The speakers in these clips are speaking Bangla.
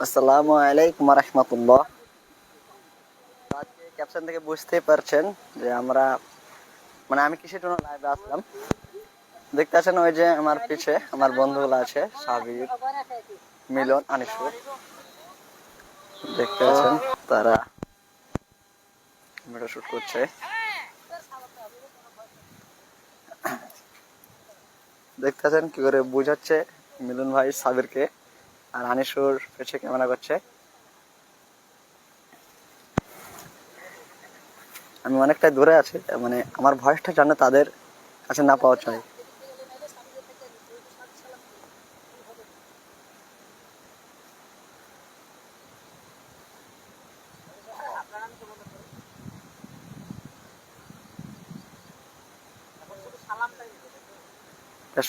আসসালামু আলাইকুম ওয়া রাহমাতুল্লাহ। আজকে ক্যাপশন থেকে বুঝতে পারছেন যে আমরা আমি কিসের জন্য লাইভে আসলাম। দেখতে আছেন ওই যে আমার পিছে আমার বন্ধুগুলো আছে, সাবির, মিলন, আনিসুর। দেখতে আছেন তারা ভিডিও শুট করছে। দেখতে আছেন কি করে বুঝাচ্ছে মিলন ভাই সাবিরকে, আর আনিসুর পিছে ক্যামেরা করছে। আমি অনেকটাই দূরে আছি, আমার ভয়েসটা জানে তাদের কাছে না পাওয়া চাই।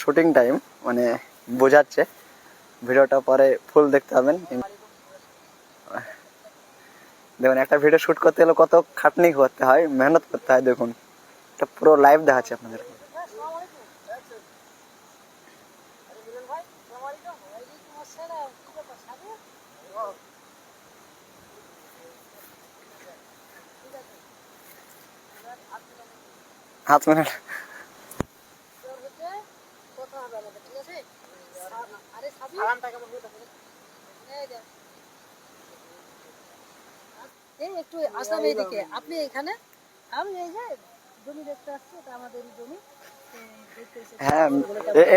শুটিং টাইম বোঝাচ্ছে, ভিডিওটা পরে ফুল দেখতে হবেন। দেখুন একটা ভিডিও শুট করতে গেলে কত খাটনি করতে হয়, মেহনত করতে হয়। দেখুন এটা পুরো লাইভ দেখাচ্ছে আপনাদের। হাত মেরে একটু আসলাম এইদিকে, আপনি এখানে, আমি এই যে জমি দেখতে আসছি, এটা আমাদের জমি। হ্যাঁ,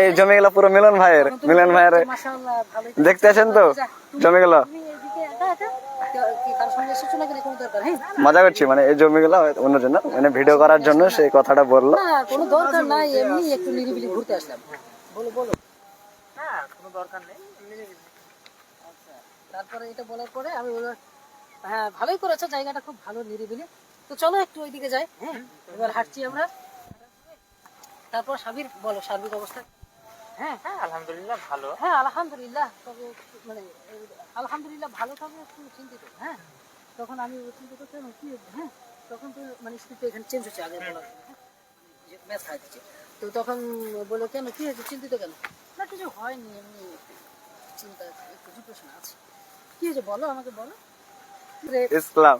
এই জমিগুলো পুরো মিলন ভাইয়ের দেখতে আছেন তো জমিগুলো। মজা করছি, এই জমিগুলো অন্য জন্য ভিডিও করার জন্য সেই কথাটা বললো। কোনো দরকার নাই, এমনি একটু নিরিবিলি ঘুরতে আসলাম। বলো বলো। হ্যাঁ, কোনো দরকার নেই। আচ্ছা, তারপরে এটা বলার পরে আমি বললাম হ্যাঁ ভালোই করেছো, জায়গাটা খুব ভালো নিরিবিলি। তো চলো একটু ওইদিকে যাই। হ্যাঁ, এবার হাঁটছি আমরা। তারপর সাবির বলো সার্বিক অবস্থা। হ্যাঁ হ্যাঁ আলহামদুলিল্লাহ ভালো। হ্যাঁ আলহামদুলিল্লাহ, তবে আলহামদুলিল্লাহ ভালো, তবে একটু চিন্তিত। হ্যাঁ, তখন আমি চিন্তিত কেন কি, হ্যাঁ তখন তো স্ক্রিপ্ট এখানে চেঞ্জ হচ্ছে আগে বলার, ম্যাচ খাইতেছে। তো তখন বলো কেন কি হয়েছে, চিন্তিত কেন? না কিছু হয়নি, এমনি চিন্তা, একটু ডিপ্রেশন আছে। কি হয়েছে বলো, আমাকে বলো। ইসলাম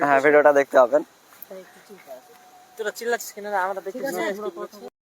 হ্যাঁ, ভিডিওটা দেখতে হবেন। তোরা চিল্লাচ্ছিস কিনা আমরা দেখতে